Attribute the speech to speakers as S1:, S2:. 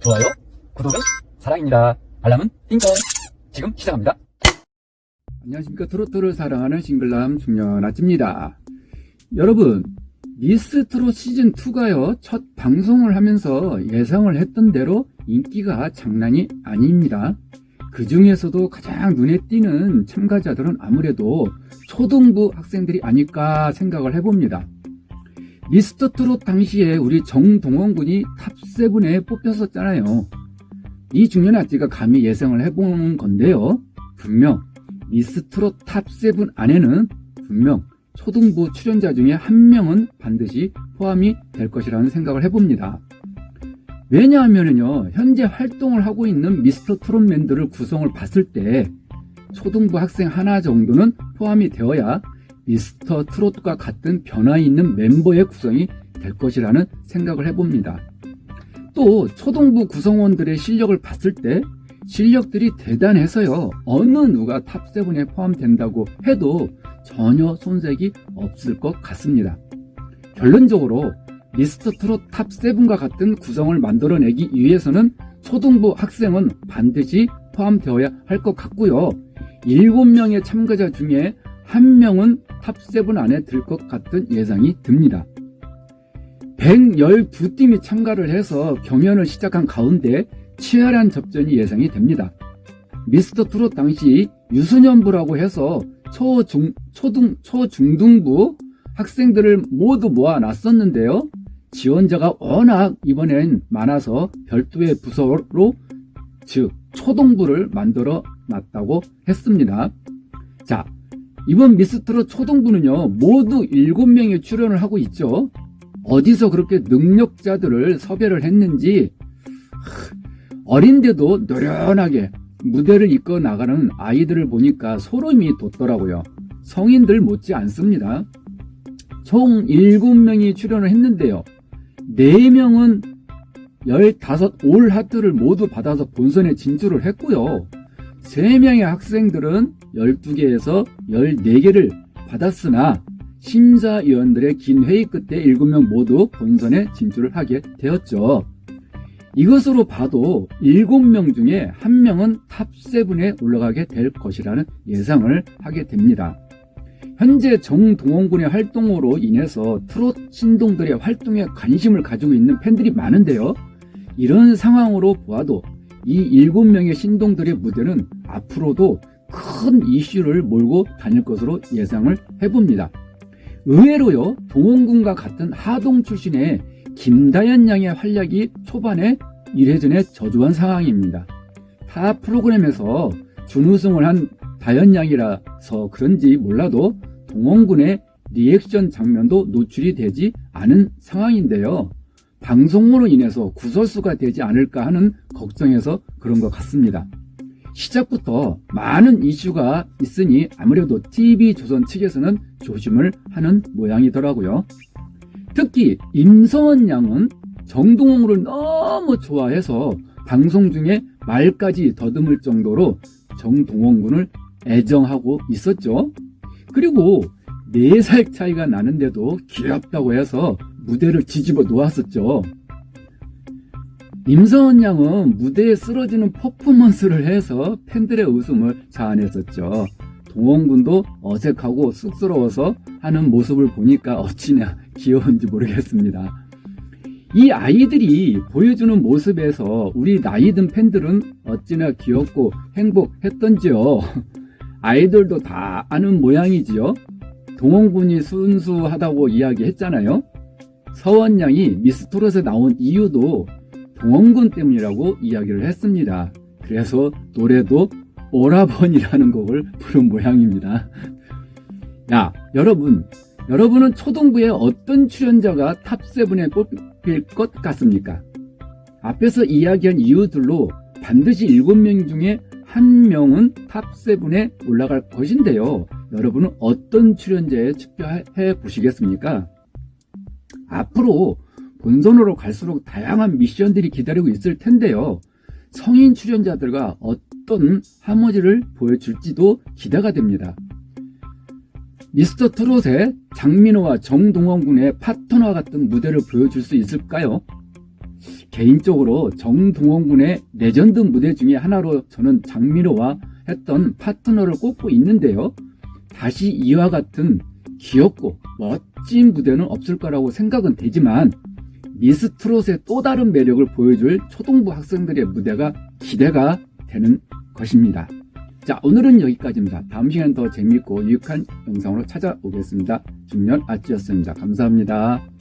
S1: 좋아요, 구독은 사랑입니다. 알람은 띵동. 지금 시작합니다.
S2: 안녕하십니까. 트로트를 사랑하는 싱글남 중년아찌입니다. 여러분, 미스 트롯 시즌2가요 첫 방송을 하면서 예상을 했던 대로 인기가 장난이 아닙니다. 그 중에서도 가장 눈에 띄는 참가자들은 아무래도 초등부 학생들이 아닐까 생각을 해봅니다. 미스터 트롯 당시에 우리 정동원 군이 탑7에 뽑혔었잖아요. 이 중년아찌가 감히 예상을 해보는 건데요. 분명 미스 트롯 탑7 안에는 분명 초등부 출연자 중에 한 명은 반드시 포함이 될 것이라는 생각을 해봅니다. 왜냐하면요, 현재 활동을 하고 있는 미스터 트롯맨들을 구성을 봤을 때 초등부 학생 하나 정도는 포함이 되어야 미스터 트롯과 같은 변화 있는 멤버의 구성이 될 것이라는 생각을 해봅니다. 또 초등부 구성원들의 실력을 봤을 때 실력들이 대단해서요, 어느 누가 탑7에 포함된다고 해도 전혀 손색이 없을 것 같습니다. 결론적으로 미스터 트롯 탑7과 같은 구성을 만들어내기 위해서는 초등부 학생은 반드시 포함되어야 할 것 같고요. 7명의 참가자 중에 1명은 탑7 안에 들 것 같은 예상이 듭니다. 112팀이 참가를 해서 경연을 시작한 가운데 치열한 접전이 예상이 됩니다. 미스터 트롯 당시 유소년부라고 해서 초중등부 학생들을 모두 모아놨었는데요. 지원자가 워낙 이번엔 많아서 별도의 부서로, 즉 초등부를 만들어 놨다고 했습니다. 자, 이번 미스트롯 초등부는요, 모두 7명이 출연을 하고 있죠. 어디서 그렇게 능력자들을 섭외를 했는지, 어린데도 노련하게 무대를 이끌어 나가는 아이들을 보니까 소름이 돋더라고요. 성인들 못지 않습니다. 총 7명이 출연을 했는데요. 4명은 15 올 하트를 모두 받아서 본선에 진출을 했고요. 3명의 학생들은 12개에서 14개를 받았으나 심사위원들의 긴 회의 끝에 7명 모두 본선에 진출을 하게 되었죠. 이것으로 봐도 7명 중에 1명은 탑7에 올라가게 될 것이라는 예상을 하게 됩니다. 현재 정동원 군의 활동으로 인해서 트롯 신동들의 활동에 관심을 가지고 있는 팬들이 많은데요. 이런 상황으로 보아도 이 7명의 신동들의 무대는 앞으로도 큰 이슈를 몰고 다닐 것으로 예상을 해봅니다. 의외로요, 동원군과 같은 하동 출신의 김다연 양의 활약이 초반에 1회전에 저조한 상황입니다. 타 프로그램에서 준우승을 한 다연 양이라서 그런지 몰라도 동원군의 리액션 장면도 노출이 되지 않은 상황인데요. 방송으로 인해서 구설수가 되지 않을까 하는 걱정에서 그런 것 같습니다. 시작부터 많은 이슈가 있으니 아무래도 TV조선 측에서는 조심을 하는 모양이더라고요. 특히 임서원 양은 정동원을 너무 좋아해서 방송 중에 말까지 더듬을 정도로 정동원 군을 애정하고 있었죠. 그리고 4살 차이가 나는데도 귀엽다고 해서 무대를 뒤집어 놓았었죠. 임서원 양은 무대에 쓰러지는 퍼포먼스를 해서 팬들의 웃음을 자아냈었죠. 동원 군도 어색하고 쑥스러워서 하는 모습을 보니까 어찌나 귀여운지 모르겠습니다. 이 아이들이 보여주는 모습에서 우리 나이든 팬들은 어찌나 귀엽고 행복했던지요. 아이들도 다 아는 모양이지요. 동원 군이 순수하다고 이야기했잖아요. 서원 양이 미스트롯에 나온 이유도 동원군 때문이라고 이야기를 했습니다. 그래서 노래도 오라버니라는 곡을 부른 모양입니다. 야, 여러분은 초등부에 어떤 출연자가 탑7에 뽑힐 것 같습니까? 앞에서 이야기한 이유들로 반드시 7명 중에 1명은 탑7에 올라갈 것인데요. 여러분은 어떤 출연자에 투표해 보시겠습니까? 앞으로 본선으로 갈수록 다양한 미션들이 기다리고 있을 텐데요. 성인 출연자들과 어떤 하모니를 보여줄지도 기대가 됩니다. 미스터 트롯의 장민호와 정동원 군의 파트너와 같은 무대를 보여줄 수 있을까요? 개인적으로 정동원 군의 레전드 무대 중에 하나로 저는 장민호와 했던 파트너를 꼽고 있는데요. 다시 이와 같은 귀엽고 멋진 무대는 없을 거라고 생각은 되지만 미스트롯의 또 다른 매력을 보여줄 초등부 학생들의 무대가 기대가 되는 것입니다. 자, 오늘은 여기까지입니다. 다음 시간 더 재밌고 유익한 영상으로 찾아오겠습니다. 중년 아찌였습니다. 감사합니다.